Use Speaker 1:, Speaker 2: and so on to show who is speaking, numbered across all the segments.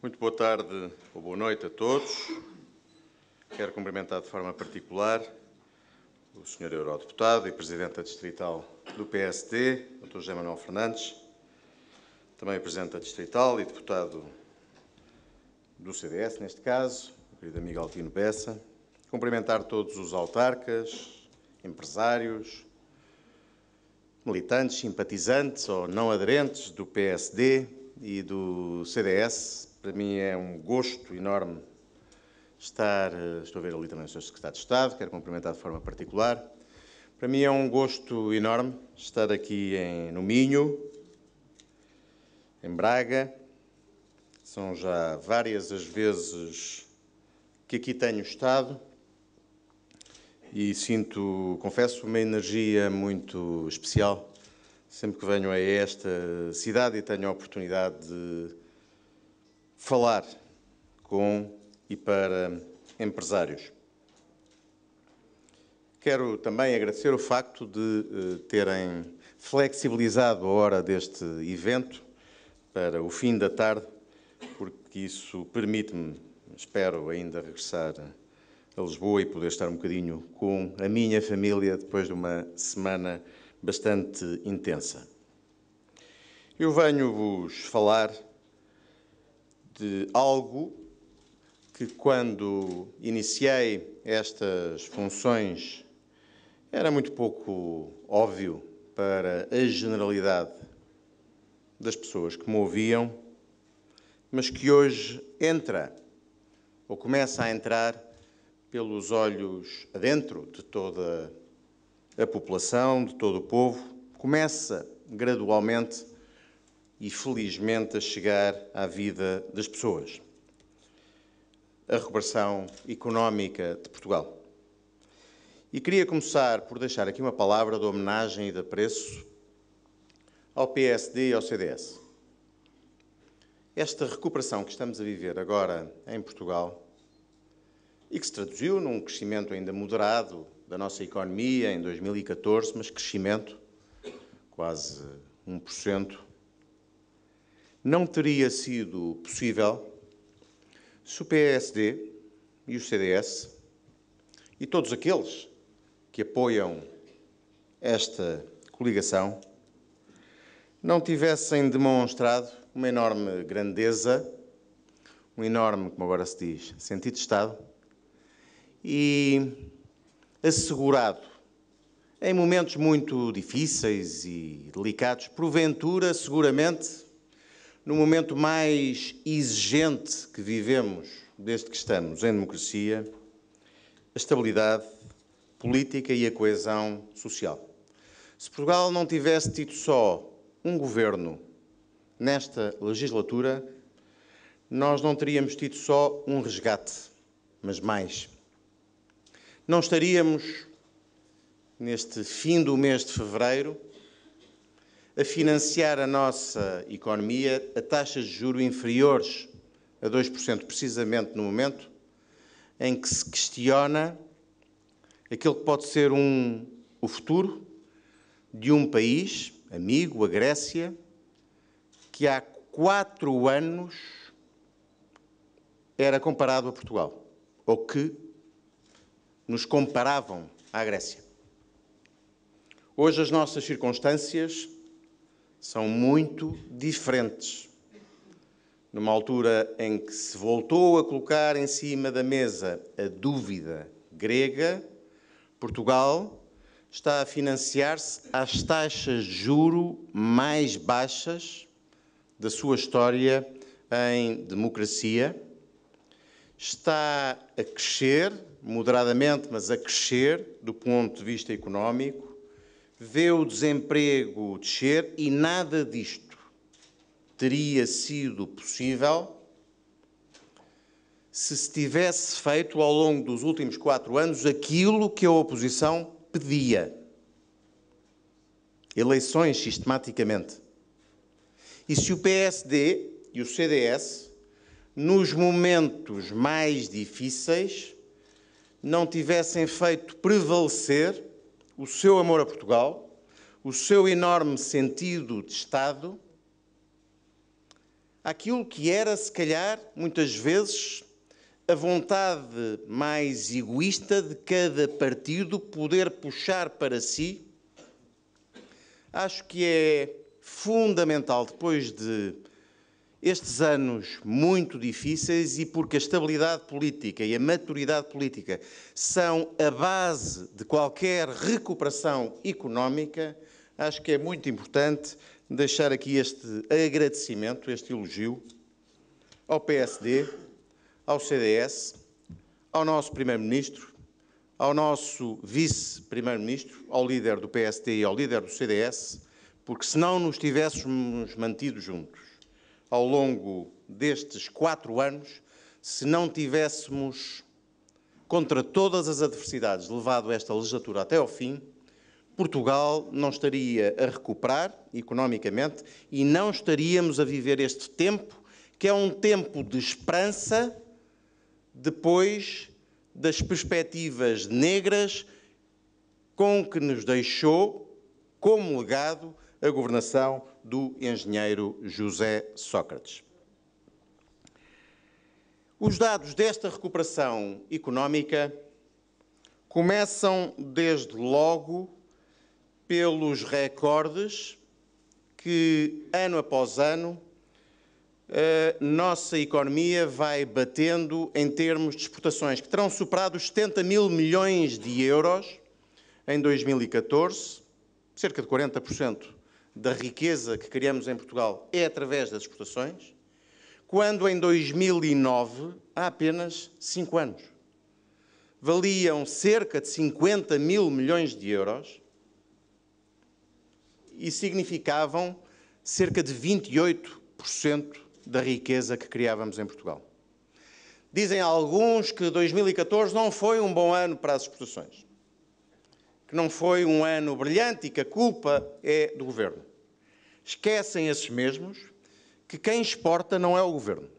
Speaker 1: Muito boa tarde ou boa noite a todos. Quero cumprimentar de forma particular o Sr. Eurodeputado e Presidente Distrital do PSD, Dr. José Manuel Fernandes, também o Presidente da Distrital e Deputado do CDS, neste caso, o querido amigo Altino Bessa. Cumprimentar todos os autarcas, empresários, militantes, simpatizantes ou não aderentes do PSD e do CDS. Para mim é um gosto enorme estar, estou a ver ali também o Sr. Secretário de Estado, quero cumprimentar de forma particular. Para mim é um gosto enorme estar aqui no Minho, em Braga. São já várias as vezes que aqui tenho estado e sinto, confesso, uma energia muito especial sempre que venho a esta cidade e tenho a oportunidade de falar com e para empresários. Quero também agradecer o facto de terem flexibilizado a hora deste evento para o fim da tarde, porque isso permite-me, espero ainda regressar a Lisboa e poder estar um bocadinho com a minha família depois de uma semana bastante intensa. Eu venho-vos falar de algo que, quando iniciei estas funções, era muito pouco óbvio para a generalidade das pessoas que me ouviam, mas que hoje entra, ou começa a entrar, pelos olhos adentro de toda a população, de todo o povo, começa gradualmente e felizmente a chegar à vida das pessoas. A recuperação económica de Portugal. E queria começar por deixar aqui uma palavra de homenagem e de apreço ao PSD e ao CDS. Esta recuperação que estamos a viver agora em Portugal e que se traduziu num crescimento ainda moderado da nossa economia em 2014, mas crescimento, quase 1%, não teria sido possível se o PSD e o CDS e todos aqueles que apoiam esta coligação não tivessem demonstrado uma enorme grandeza, um enorme, como agora se diz, sentido de Estado e assegurado, em momentos muito difíceis e delicados, porventura, seguramente, no momento mais exigente que vivemos desde que estamos em democracia, a estabilidade política e a coesão social. Se Portugal não tivesse tido só um governo nesta legislatura, nós não teríamos tido só um resgate, mas mais. Não estaríamos, neste fim do mês de fevereiro, a financiar a nossa economia a taxas de juros inferiores a 2%, precisamente no momento em que se questiona aquele que pode ser o futuro de um país amigo, a Grécia, que há 4 anos era comparado a Portugal, ou que nos comparavam à Grécia. Hoje as nossas circunstâncias são muito diferentes. Numa altura em que se voltou a colocar em cima da mesa a dúvida grega, Portugal está a financiar-se às taxas de juro mais baixas da sua história em democracia. Está a crescer, moderadamente, mas a crescer do ponto de vista económico, vê o desemprego descer e nada disto teria sido possível se tivesse feito ao longo dos últimos 4 anos aquilo que a oposição pedia. Eleições sistematicamente. E se o PSD e o CDS, nos momentos mais difíceis, não tivessem feito prevalecer o seu amor a Portugal, o seu enorme sentido de Estado, àquilo que era, se calhar, muitas vezes, a vontade mais egoísta de cada partido poder puxar para si. Acho que é fundamental, depois de estes anos muito difíceis e porque a estabilidade política e a maturidade política são a base de qualquer recuperação económica, acho que é muito importante deixar aqui este agradecimento, este elogio ao PSD, ao CDS, ao nosso Primeiro-Ministro, ao nosso Vice-Primeiro-Ministro, ao líder do PSD e ao líder do CDS, porque se não nos tivéssemos mantido juntos ao longo destes 4 anos, se não tivéssemos, contra todas as adversidades, levado esta legislatura até ao fim, Portugal não estaria a recuperar economicamente e não estaríamos a viver este tempo, que é um tempo de esperança, depois das perspectivas negras com que nos deixou, como legado, a governação do engenheiro José Sócrates. Os dados desta recuperação económica começam, desde logo, pelos recordes que, ano após ano, a nossa economia vai batendo em termos de exportações, que terão superado os 70 mil milhões de euros em 2014, cerca de 40% da riqueza que criamos em Portugal é através das exportações, quando em 2009, há apenas 5 anos, valiam cerca de 50 mil milhões de euros e significavam cerca de 28% da riqueza que criávamos em Portugal. Dizem alguns que 2014 não foi um bom ano para as exportações, que não foi um ano brilhante e que a culpa é do Governo. Esquecem esses mesmos que quem exporta não é o Governo,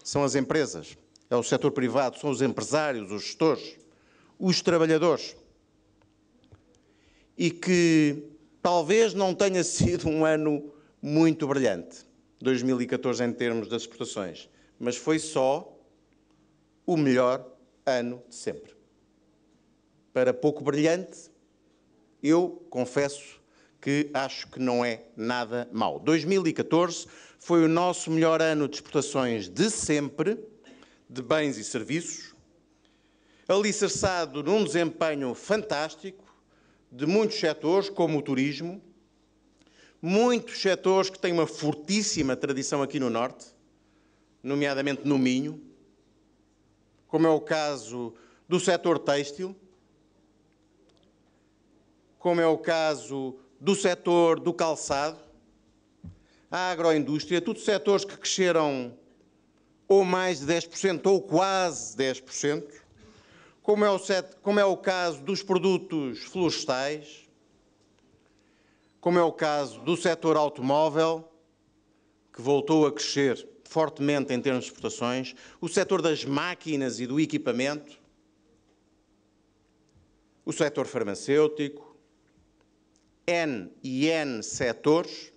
Speaker 1: são as empresas, é o setor privado, são os empresários, os gestores, os trabalhadores. E que talvez não tenha sido um ano muito brilhante, 2014 em termos das exportações, mas foi só o melhor ano de sempre. Para pouco brilhante, eu confesso que acho que não é nada mau. 2014 foi o nosso melhor ano de exportações de sempre, de bens e serviços, alicerçado num desempenho fantástico de muitos setores, como o turismo, muitos setores que têm uma fortíssima tradição aqui no Norte, nomeadamente no Minho, como é o caso do setor têxtil, como é o caso do setor do calçado, a agroindústria, todos setores que cresceram ou mais de 10% ou quase 10%, como é o caso dos produtos florestais, como é o caso do setor automóvel, que voltou a crescer fortemente em termos de exportações, o setor das máquinas e do equipamento, o setor farmacêutico, N e N setores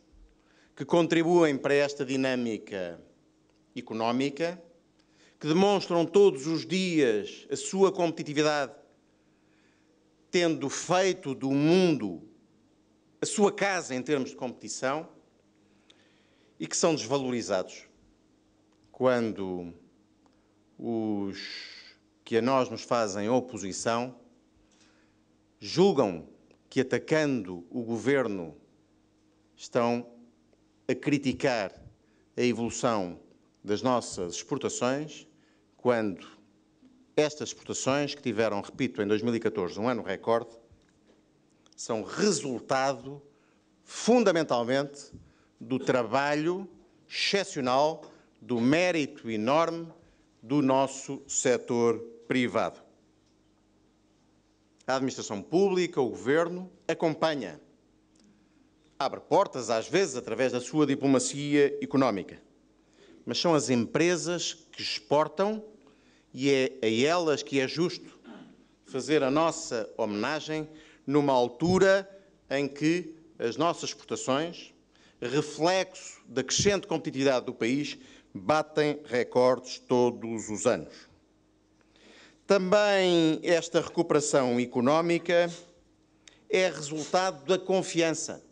Speaker 1: que contribuem para esta dinâmica económica, que demonstram todos os dias a sua competitividade, tendo feito do mundo a sua casa em termos de competição, e que são desvalorizados quando os que a nós nos fazem oposição julgam que, atacando o Governo, estão a criticar a evolução das nossas exportações, quando estas exportações, que tiveram, repito, em 2014 um ano recorde, são resultado, fundamentalmente, do trabalho excepcional, do mérito enorme do nosso setor privado. A administração pública, o Governo, acompanha, abre portas, às vezes, através da sua diplomacia económica. Mas são as empresas que exportam e é a elas que é justo fazer a nossa homenagem numa altura em que as nossas exportações reflexo da crescente competitividade do país, batem recordes todos os anos. Também esta recuperação económica é resultado da confiança.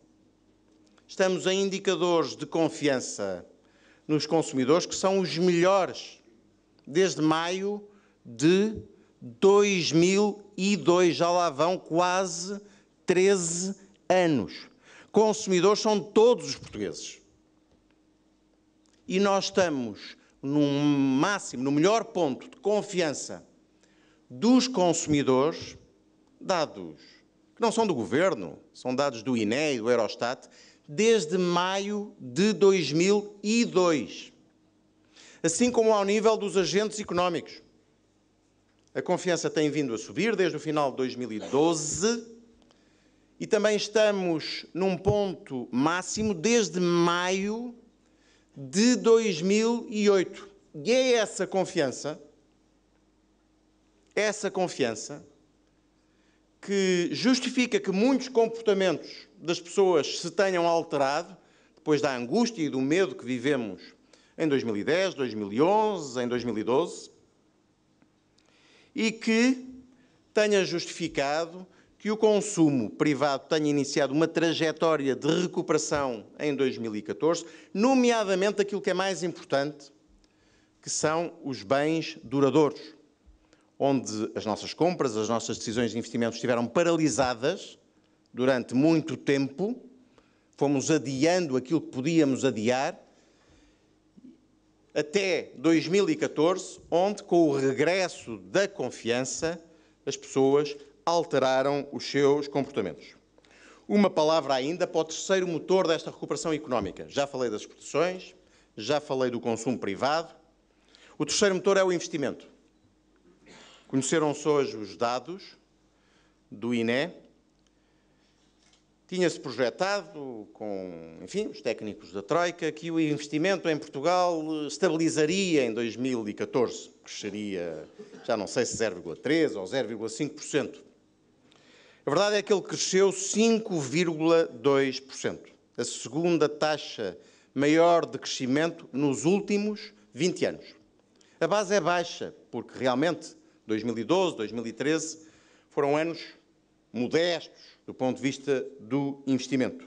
Speaker 1: Estamos em indicadores de confiança nos consumidores que são os melhores desde maio de 2002. Já lá vão quase 13 anos. Consumidores são todos os portugueses. E nós estamos num máximo, no melhor ponto de confiança dos consumidores, dados que não são do Governo, são dados do INE e do Eurostat, desde maio de 2002. Assim como ao nível dos agentes económicos. A confiança tem vindo a subir desde o final de 2012 e também estamos num ponto máximo desde maio de 2008. E é essa confiança que justifica que muitos comportamentos das pessoas se tenham alterado depois da angústia e do medo que vivemos em 2010, 2011, em 2012, e que tenha justificado que o consumo privado tenha iniciado uma trajetória de recuperação em 2014, nomeadamente aquilo que é mais importante, que são os bens duradouros, onde as nossas compras, as nossas decisões de investimento estiveram paralisadas durante muito tempo, fomos adiando aquilo que podíamos adiar, até 2014, onde, com o regresso da confiança, as pessoas alteraram os seus comportamentos. Uma palavra ainda para o terceiro motor desta recuperação económica. Já falei das exportações, já falei do consumo privado. O terceiro motor é o investimento. Conheceram-se hoje os dados do INE. Tinha-se projetado, com, enfim, os técnicos da Troika, que o investimento em Portugal estabilizaria em 2014. Cresceria, já não sei se 0,3% ou 0,5%. A verdade é que ele cresceu 5,2%. A segunda taxa maior de crescimento nos últimos 20 anos. A base é baixa, porque realmente 2012, 2013 foram anos modestos do ponto de vista do investimento.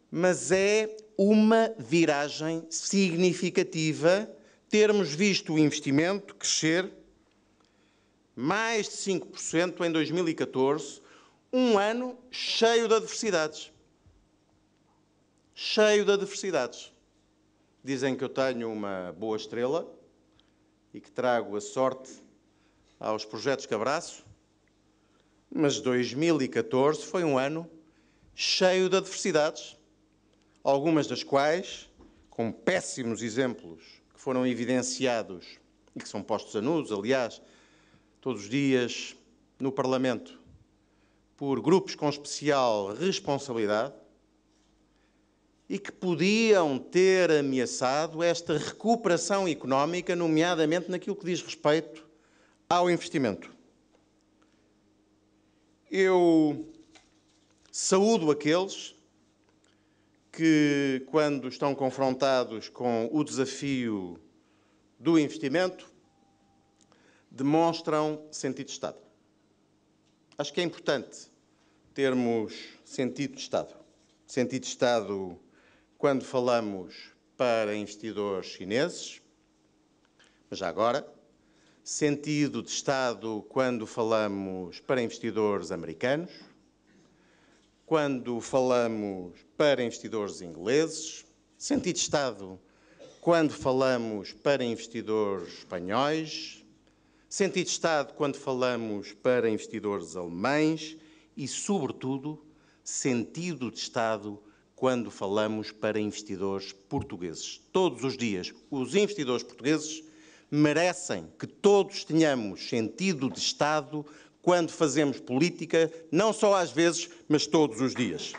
Speaker 1: Mas é uma viragem significativa termos visto o investimento crescer mais de 5% em 2014, um ano cheio de adversidades. Cheio de adversidades. Dizem que eu tenho uma boa estrela e que trago a sorte aos projetos que abraço, mas 2014 foi um ano cheio de adversidades, algumas das quais, com péssimos exemplos que foram evidenciados e que são postos a nudos, aliás, todos os dias no Parlamento, por grupos com especial responsabilidade e que podiam ter ameaçado esta recuperação económica, nomeadamente naquilo que diz respeito ao investimento. Eu saúdo aqueles que, quando estão confrontados com o desafio do investimento, demonstram sentido de Estado. Acho que é importante termos sentido de Estado. Sentido de Estado quando falamos para investidores chineses, mas já agora, sentido de Estado quando falamos para investidores americanos, quando falamos para investidores ingleses, sentido de Estado quando falamos para investidores espanhóis, sentido de Estado quando falamos para investidores alemães e, sobretudo, sentido de Estado quando falamos para investidores portugueses. Todos os dias, os investidores portugueses merecem que todos tenhamos sentido de Estado quando fazemos política, não só às vezes, mas todos os dias.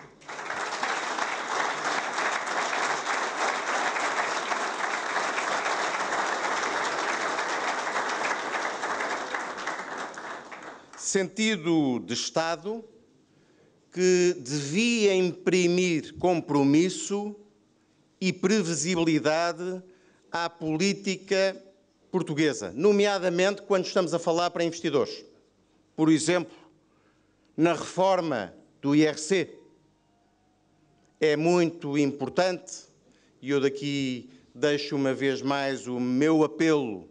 Speaker 1: Sentido de Estado que devia imprimir compromisso e previsibilidade à política portuguesa, nomeadamente quando estamos a falar para investidores. Por exemplo, na reforma do IRC. É muito importante, e eu daqui deixo uma vez mais o meu apelo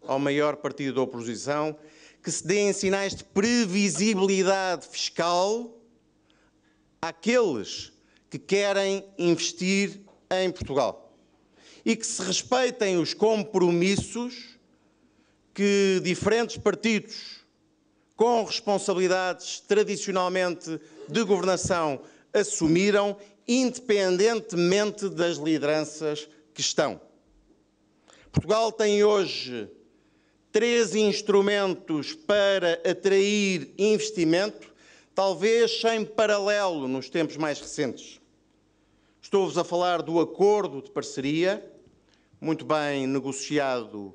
Speaker 1: ao maior partido da oposição, que se deem sinais de previsibilidade fiscal àqueles que querem investir em Portugal e que se respeitem os compromissos que diferentes partidos com responsabilidades tradicionalmente de governação assumiram, independentemente das lideranças que estão. Portugal tem hoje 3 instrumentos para atrair investimento, talvez sem paralelo nos tempos mais recentes. Estou-vos a falar do acordo de parceria, muito bem negociado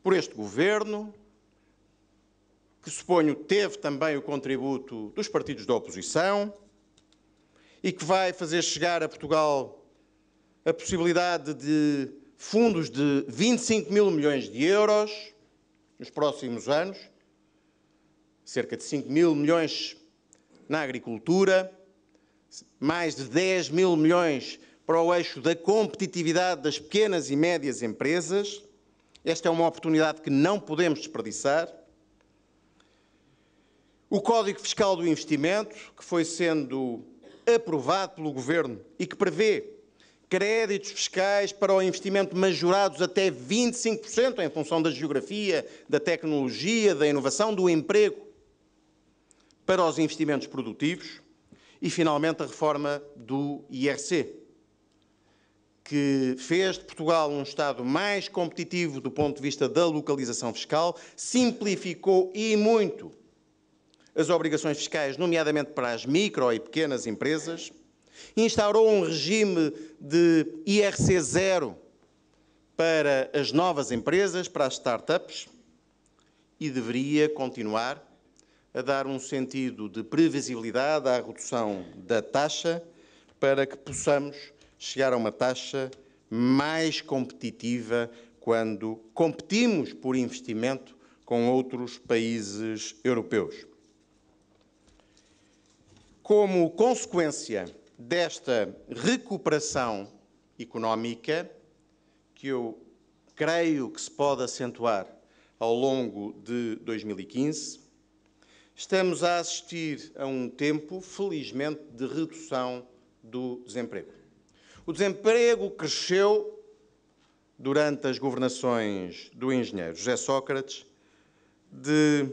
Speaker 1: por este Governo, que suponho teve também o contributo dos partidos da oposição e que vai fazer chegar a Portugal a possibilidade de fundos de 25 mil milhões de euros nos próximos anos, cerca de 5 mil milhões na agricultura, mais de 10 mil milhões para o eixo da competitividade das pequenas e médias empresas. Esta é uma oportunidade que não podemos desperdiçar. O Código Fiscal do Investimento, que foi sendo aprovado pelo Governo e que prevê créditos fiscais para o investimento majorados até 25% em função da geografia, da tecnologia, da inovação, do emprego, para os investimentos produtivos. E, finalmente, a reforma do IRC, que fez de Portugal um Estado mais competitivo do ponto de vista da localização fiscal, simplificou e muito as obrigações fiscais, nomeadamente para as micro e pequenas empresas, instaurou um regime de IRC zero para as novas empresas, para as start-ups, e deveria continuar a dar um sentido de previsibilidade à redução da taxa para que possamos chegar a uma taxa mais competitiva quando competimos por investimento com outros países europeus. Como consequência desta recuperação económica, que eu creio que se pode acentuar ao longo de 2015, estamos a assistir a um tempo, felizmente, de redução do desemprego. O desemprego cresceu durante as governações do engenheiro José Sócrates de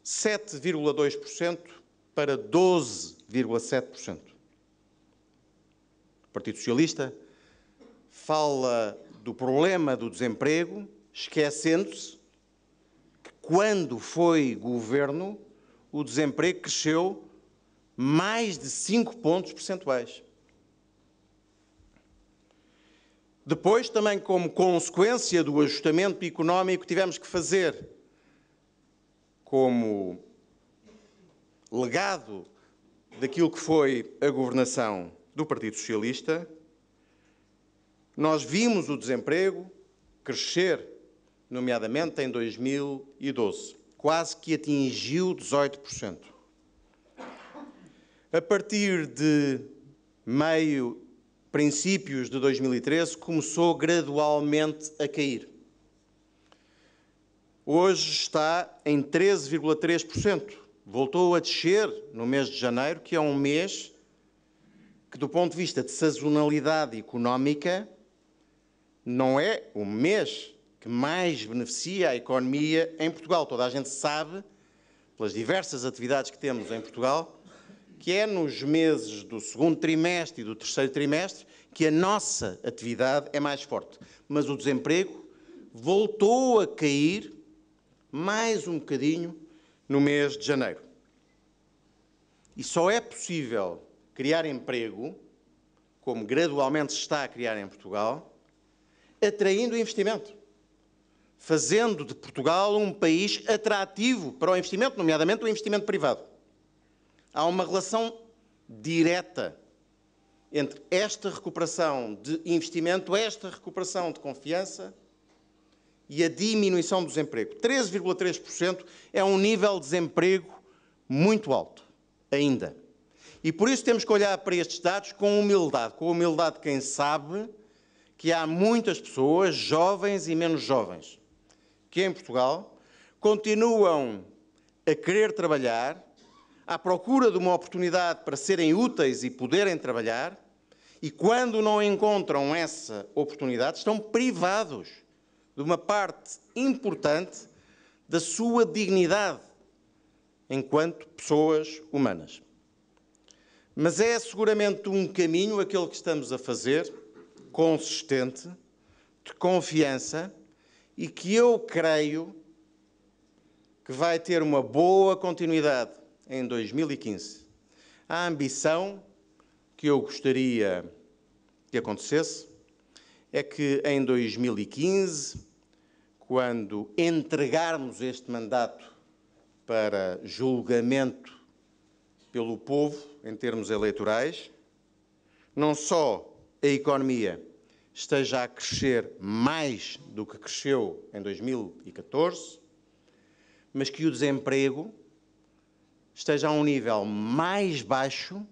Speaker 1: 7,2% para 12,7%. O Partido Socialista fala do problema do desemprego, esquecendo-se que, quando foi governo, o desemprego cresceu mais de 5 pontos percentuais. Depois, também como consequência do ajustamento económico, tivemos que fazer, como legado daquilo que foi a governação do Partido Socialista, nós vimos o desemprego crescer, nomeadamente em 2012, quase que atingiu 18%. A partir de princípios de 2013, começou gradualmente a cair. Hoje está em 13,3%. Voltou a descer no mês de janeiro, que é um mês que, do ponto de vista de sazonalidade económica, não é o mês que mais beneficia a economia em Portugal. Toda a gente sabe, pelas diversas atividades que temos em Portugal, que é nos meses do segundo trimestre e do terceiro trimestre que a nossa atividade é mais forte. Mas o desemprego voltou a cair mais um bocadinho no mês de janeiro. E só é possível criar emprego, como gradualmente se está a criar em Portugal, atraindo investimento, fazendo de Portugal um país atrativo para o investimento, nomeadamente o investimento privado. Há uma relação direta entre esta recuperação de investimento, esta recuperação de confiança e a diminuição do desemprego. 13,3% é um nível de desemprego muito alto, ainda. E por isso temos que olhar para estes dados com humildade de quem sabe que há muitas pessoas, jovens e menos jovens, que em Portugal continuam a querer trabalhar, à procura de uma oportunidade para serem úteis e poderem trabalhar, e quando não encontram essa oportunidade, estão privados de uma parte importante da sua dignidade enquanto pessoas humanas. Mas é seguramente um caminho, aquele que estamos a fazer, consistente, de confiança, e que eu creio que vai ter uma boa continuidade em 2015. A ambição que eu gostaria que acontecesse é que em 2015, quando entregarmos este mandato para julgamento pelo povo, em termos eleitorais, não só a economia esteja a crescer mais do que cresceu em 2014, mas que o desemprego esteja a um nível mais baixo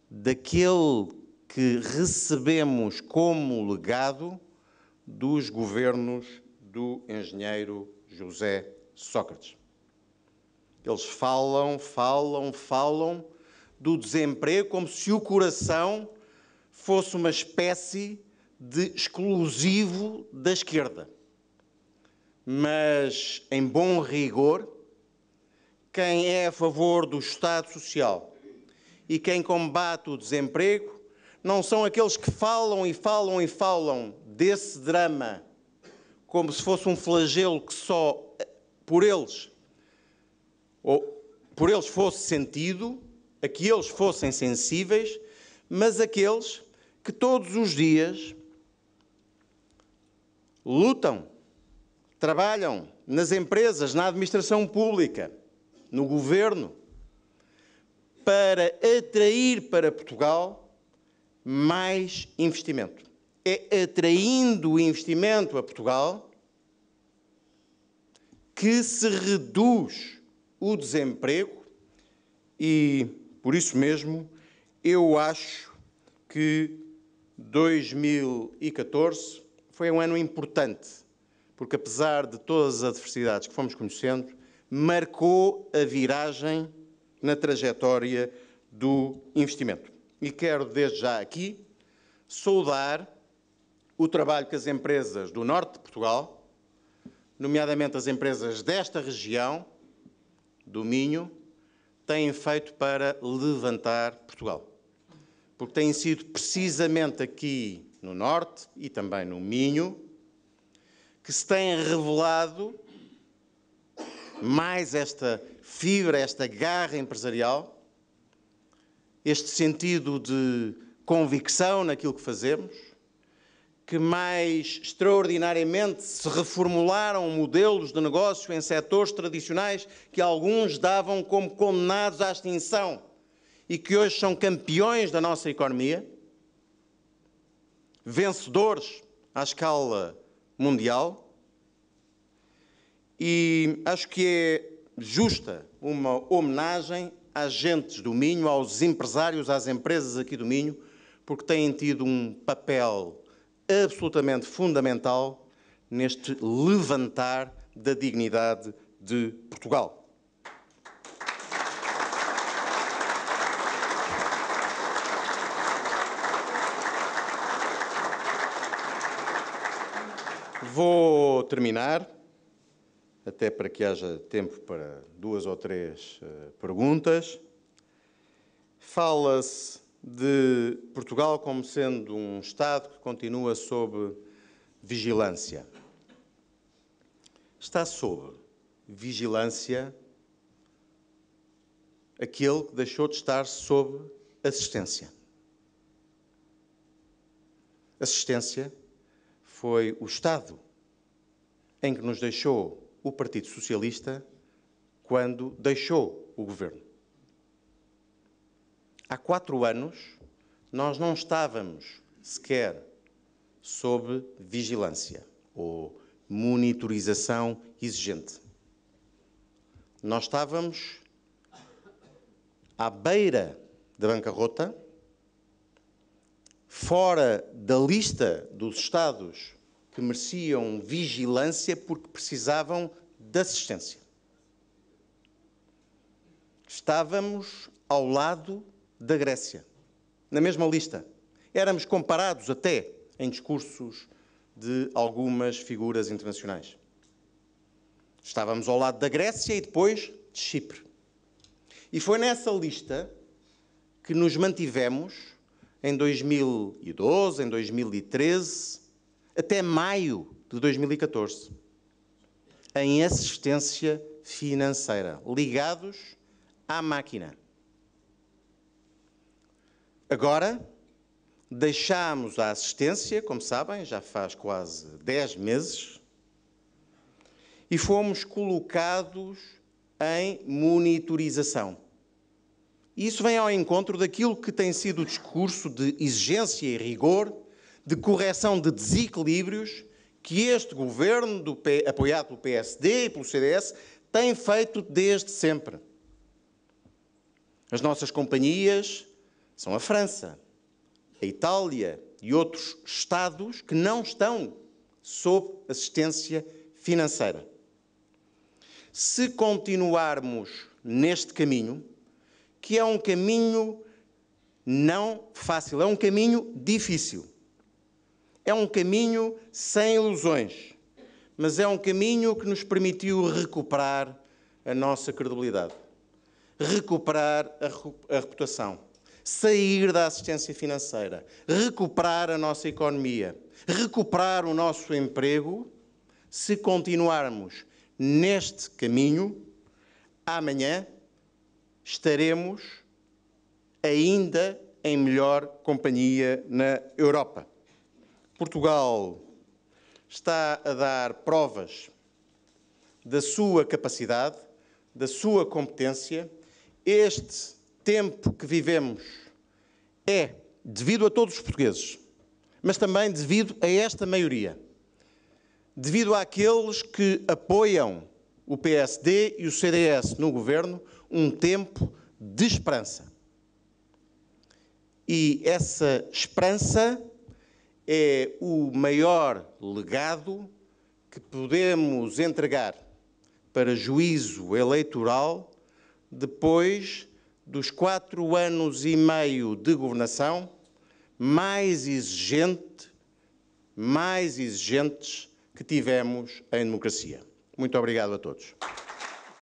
Speaker 1: daquele que recebemos como legado dos governos do engenheiro José Sócrates. Eles falam do desemprego como se o coração fosse uma espécie de exclusivo da esquerda. Mas, em bom rigor, quem é a favor do Estado Social e quem combate o desemprego não são aqueles que falam desse drama como se fosse um flagelo que só por eles fosse sentido, a que eles fossem sensíveis, mas aqueles que todos os dias lutam, trabalham nas empresas, na administração pública, no governo, para atrair para Portugal mais investimento. É atraindo o investimento a Portugal que se reduz o desemprego e, por isso mesmo, eu acho que 2014 foi um ano importante, porque apesar de todas as adversidades que fomos conhecendo, marcou a viragem na trajetória do investimento. E quero, desde já aqui, saudar o trabalho que as empresas do norte de Portugal, nomeadamente as empresas desta região, do Minho, têm feito para levantar Portugal. Porque tem sido precisamente aqui no norte e também no Minho que se tem revelado mais esta fibra, esta garra empresarial, este sentido de convicção naquilo que fazemos, que mais extraordinariamente se reformularam modelos de negócio em setores tradicionais que alguns davam como condenados à extinção e que hoje são campeões da nossa economia, vencedores à escala mundial. E acho que é justa uma homenagem às gentes do Minho, aos empresários, às empresas aqui do Minho, porque têm tido um papel absolutamente fundamental neste levantar da dignidade de Portugal. Vou terminar, até para que haja tempo para 2 ou 3 perguntas. Fala-se de Portugal como sendo um Estado que continua sob vigilância. Está sob vigilância aquele que deixou de estar sob assistência. Assistência foi o Estado em que nos deixou o Partido Socialista quando deixou o governo. há 4 anos, nós não estávamos sequer sob vigilância ou monitorização exigente. Nós estávamos à beira da bancarrota, fora da lista dos Estados que mereciam vigilância porque precisavam de assistência. Estávamos ao lado da Grécia, na mesma lista. Éramos comparados até em discursos de algumas figuras internacionais. Estávamos ao lado da Grécia e depois de Chipre. E foi nessa lista que nos mantivemos em 2012, em 2013, até maio de 2014, em assistência financeira, ligados à máquina. Agora, deixámos a assistência, como sabem, já faz quase 10 meses, e fomos colocados em monitorização. E isso vem ao encontro daquilo que tem sido o discurso de exigência e rigor, de correção de desequilíbrios que este governo, apoiado pelo PSD e pelo CDS, tem feito desde sempre. As nossas companhias são a França, a Itália e outros Estados que não estão sob assistência financeira. Se continuarmos neste caminho, que é um caminho não fácil, é um caminho difícil, é um caminho sem ilusões, mas é um caminho que nos permitiu recuperar a nossa credibilidade, recuperar a reputação, sair da assistência financeira, recuperar a nossa economia, recuperar o nosso emprego. Se continuarmos neste caminho, amanhã estaremos ainda em melhor companhia na Europa. Portugal está a dar provas da sua capacidade, da sua competência. Este tempo que vivemos é devido a todos os portugueses, mas também devido a esta maioria, devido àqueles que apoiam o PSD e o CDS no governo, um tempo de esperança. E essa esperança é o maior legado que podemos entregar para juízo eleitoral depois dos 4 anos e meio de governação mais exigentes que tivemos em democracia. Muito obrigado a todos.